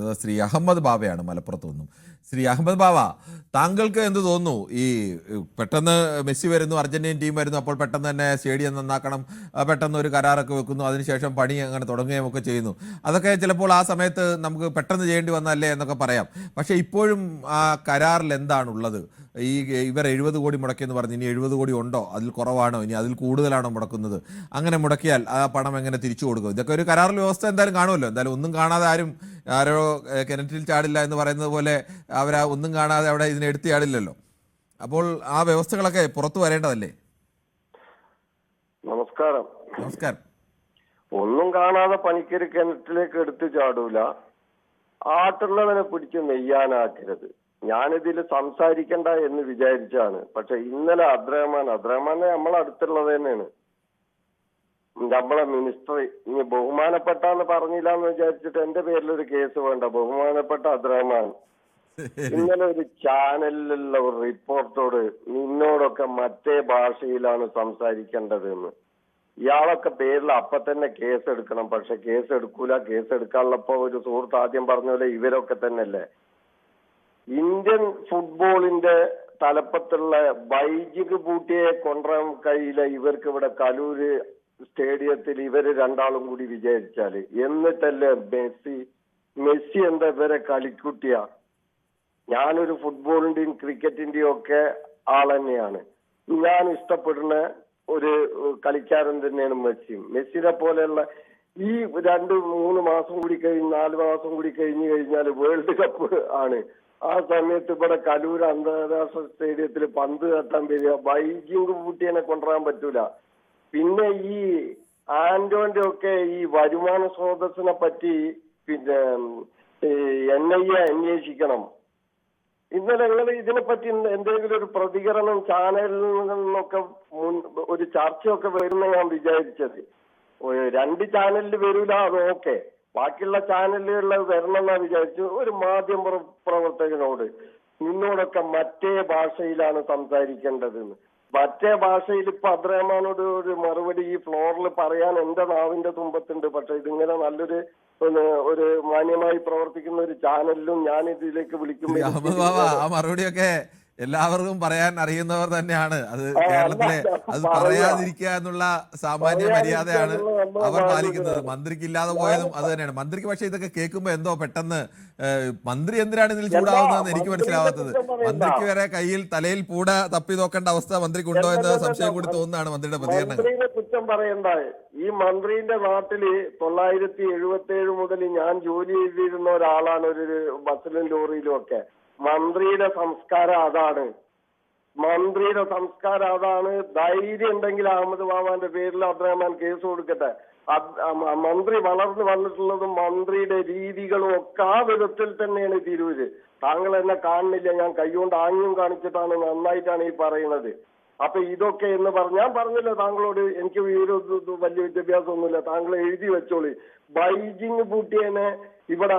ചേരുന്നത് ശ്രീ അഹമ്മദ് ബാവയാണ് മലപ്പുറത്ത് നിന്നും. ശ്രീ അഹമ്മദ് ബാവ, താങ്കൾക്ക് എന്ത് തോന്നുന്നു? ഈ പെട്ടെന്ന് മെസ്സി വരുന്നു, അർജന്റീൻ ടീം വരുന്നു, അപ്പോൾ പെട്ടെന്ന് തന്നെ സ്റ്റേഡിയം നന്നാക്കണം, പെട്ടെന്ന് ഒരു കരാറൊക്കെ വെക്കുന്നു, അതിനുശേഷം പണി അങ്ങനെ തുടങ്ങുകയും ഒക്കെ ചെയ്യുന്നു. അതൊക്കെ ചിലപ്പോൾ ആ സമയത്ത് നമുക്ക് പെട്ടെന്ന് ചെയ്യേണ്ടി വന്നല്ലേ എന്നൊക്കെ പറയാം. പക്ഷേ ഇപ്പോഴും ആ കരാറിൽ എന്താണുള്ളത്? ഇവർ 70 കോടി മുടക്കിയെന്ന് പറഞ്ഞ് ഇനി 70 കോടി ഉണ്ടോ? അതിൽ കുറവാണോ? ഇനി അതിൽ കൂടുതലാണോ മുടക്കുന്നത്? അങ്ങനെ മുടക്കിയാൽ ആ പണം എങ്ങനെ തിരിച്ചു കൊടുക്കും? ഇതൊക്കെ ഒരു കരാറിൽ വ്യവസ്ഥ എന്തായാലും കാണുമല്ലോ. എന്തായാലും ഒന്നും കാണാതെ ആരോ കിണറ്റിൽ ചാടില്ല എന്ന് പറയുന്നത് പോലെ അവരാ ഒന്നും കാണാതെ അവിടെ ഇതിനെ എടുത്ത് ചാടില്ലല്ലോ. അപ്പോൾ ആ വ്യവസ്ഥകളൊക്കെ പുറത്തു വരേണ്ടതല്ലേ? നമസ്കാരം. നമസ്കാരം. ഒന്നും കാണാതെ പണിക്കര് കിണറ്റിലേക്ക് എടുത്തു ചാടൂല, ആട്ടുള്ളവനെ പിടിച്ച് നെയ്യാനാക്കരുത്. ഞാനിതിൽ സംസാരിക്കണ്ട എന്ന് വിചാരിച്ചാണ്. പക്ഷെ ഇന്നലെ അബ്ദുറഹ്മാനെ നമ്മളടുത്തുള്ളത് തന്നെയാണ്, നമ്മളെ മിനിസ്റ്റർ. ഇനി ബഹുമാനപ്പെട്ടാന്ന് പറഞ്ഞില്ല എന്ന് വിചാരിച്ചിട്ട് എന്റെ പേരിലൊരു കേസ് വേണ്ട. ബഹുമാനപ്പെട്ട അബ്ദുറഹ്മാൻ ഇന്നലെ ഒരു ചാനലിലുള്ള ഒരു റിപ്പോർട്ടോട് നിന്നോടൊക്കെ മറ്റേ ഭാഷയിലാണ് സംസാരിക്കേണ്ടതെന്ന്, ഇയാളൊക്കെ പേരിൽ അപ്പൊ തന്നെ കേസ് എടുക്കണം. പക്ഷെ കേസ് എടുക്കൂല. കേസ് എടുക്കാനുള്ളപ്പോ ഒരു സുഹൃത്ത് ആദ്യം പറഞ്ഞ പോലെ ഇവരൊക്കെ തന്നെയല്ലേ ഇന്ത്യൻ ഫുട്ബോളിന്റെ തലപ്പത്തുള്ള ബൈജിക് ബൂട്ടിയെ കൊണ്ടുവരാൻ കഴിയില്ല ഇവർക്ക്. ഇവിടെ കലൂര് സ്റ്റേഡിയത്തിൽ ഇവര് രണ്ടാളും കൂടി വിചാരിച്ചാല്, എന്നിട്ടല്ലേ മെസ്സി എന്താ ഇവരെ കളിക്കുട്ടിയ? ഞാനൊരു ഫുട്ബോളിന്റെയും ക്രിക്കറ്റിന്റെയും ഒക്കെ ആൾ തന്നെയാണ്. ഞാൻ ഇഷ്ടപ്പെടുന്ന ഒരു കളിക്കാരൻ തന്നെയാണ് മെസ്സിനെ പോലെയുള്ള. ഈ 2-3 മാസം കൂടി കഴിഞ്ഞ് 4 മാസം കൂടി കഴിഞ്ഞാൽ വേൾഡ് കപ്പ് ആണ്. ആ സമയത്ത് ഇവിടെ കലൂർ അന്താരാഷ്ട്ര സ്റ്റേഡിയത്തിൽ പന്ത് തട്ടാൻ വരിക, ബൈജിങ് ബൂട്ടിയെ കൊണ്ടുവരാൻ പറ്റൂല. പിന്നെ ഈ ആന്റോന്റെ ഒക്കെ ഈ വരുമാന സ്രോതസ്സിനെ പറ്റി പിന്നെ NIA അന്വേഷിക്കണം. ഇന്നലെ നിങ്ങൾ ഇതിനെപ്പറ്റി എന്തെങ്കിലും ഒരു പ്രതികരണം ചാനലിൽ നിന്നൊക്കെ ഒരു ചർച്ചയൊക്കെ വരുന്ന ഞാൻ വിചാരിച്ചത്. 2 ചാനലിൽ വരൂല, അത് ഓക്കെ. ബാക്കിയുള്ള ചാനലുകളിൽ വരണമെന്നാ വിചാരിച്ചു. ഒരു മാധ്യമ പ്രവർത്തകനോട് നിന്നോടൊക്കെ മറ്റേ ഭാഷയിലാണ് സംസാരിക്കേണ്ടതെന്ന്. മറ്റേ ഭാഷയിൽ ഇപ്പൊ അബ്ദുറഹ്മാനോട് ഒരു മറുപടി ഈ ഫ്ലോറിൽ പറയാൻ എന്റെ നാവിന്റെ തുമ്പത്തുണ്ട്. പക്ഷെ ഇതിങ്ങനെ നല്ലൊരു ഒരു മാന്യമായി പ്രവർത്തിക്കുന്ന ഒരു ചാനലിലും ഞാൻ ഇതിലേക്ക് വിളിക്കുമ്പോൾ ആ മറുപടിയൊക്കെ എല്ലാവർക്കും പറയാൻ അറിയുന്നവർ തന്നെയാണ്. അത് കേരളത്തിലെ അത് പറയാതിരിക്കുക എന്നുള്ള സാമാന്യ മര്യാദയാണ് അവർ പാലിക്കുന്നത്. മന്ത്രിക്ക് ഇല്ലാതെ പോയതും അത് തന്നെയാണ്. മന്ത്രിക്ക് പക്ഷെ ഇതൊക്കെ കേൾക്കുമ്പോ എന്തോ പെട്ടെന്ന് മന്ത്രി എന്തിനാണ് ഇതിൽ ചൂടാവുന്നതെന്ന് എനിക്ക് മനസ്സിലാവാത്തത്. മന്ത്രിക്ക് വരെ തലയിൽ പൂട തപ്പി നോക്കേണ്ട അവസ്ഥ മന്ത്രിക്ക് ഉണ്ടോ എന്ന് സംശയം കൂടി തോന്നുന്നതാണ് മന്ത്രിയുടെ പ്രതികരണം. കുറ്റം പറയണ്ട. ഈ മന്ത്രിന്റെ നാട്ടില് 977 മുതൽ ഞാൻ ജോലി ചെയ്തിരുന്ന ഒരാളാണ്, ഒരു ബസ്സിലും ലോറിയിലും ഒക്കെ. മന്ത്രിയുടെ സംസ്കാരം അതാണ്. ധൈര്യം ഉണ്ടെങ്കിൽ അഹമ്മദ് ബാബാന്റെ പേരിൽ അബ്ദുറഹ്മാൻ കേസ് കൊടുക്കട്ടെ. മന്ത്രി വളർന്നു വന്നിട്ടുള്ളതും മന്ത്രിയുടെ രീതികളും ഒക്കെ ആ വിധത്തിൽ തന്നെയാണ് തിരൂര്. താങ്കൾ എന്നെ കാണുന്നില്ല, ഞാൻ കൈകൊണ്ട് ആംഗ്യം കാണിച്ചിട്ടാണ്, നന്നായിട്ടാണ് ഈ പറയുന്നത്. അപ്പൊ ഇതൊക്കെ എന്ന് ഞാൻ പറഞ്ഞില്ല താങ്കളോട്, എനിക്ക് വലിയ വിദ്യാഭ്യാസമൊന്നുമില്ല, താങ്കൾ എഴുതി വെച്ചോളി. ബൈജിങ് ബൂട്ടിയനെ ഇവിടെ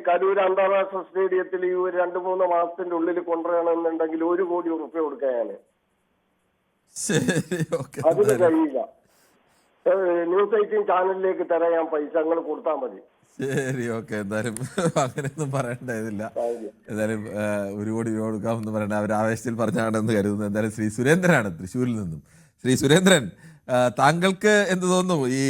കലൂർ അന്താരാഷ്ട്ര സ്റ്റേഡിയത്തിൽ ഈ 2-3 മാസത്തിന്റെ ഉള്ളിൽ കൊണ്ടുവരണമെന്നുണ്ടെങ്കിൽ 1 കോടി റുപ്യ കൊടുക്കാനാണ്. അതിന് കഴിയില്ല. ന്യൂസ് 18 ചാനലിലേക്ക് തരാൻ ഞാൻ പൈസ നിങ്ങൾ കൊടുത്താൽ മതി. ശരി, ഓക്കെ. എന്തായാലും അങ്ങനെയൊന്നും പറയേണ്ടതില്ല. എന്തായാലും 1 കോടി രൂപ കൊടുക്കാമെന്ന് പറയണ്ട, അവർ ആവേശത്തിൽ പറഞ്ഞാണെന്ന് കരുതുന്നു. എന്തായാലും ശ്രീ സുരേന്ദ്രനാണ് തൃശ്ശൂരിൽ നിന്നും. ശ്രീ സുരേന്ദ്രൻ, താങ്കൾക്ക് എന്ത് തോന്നുന്നു? ഈ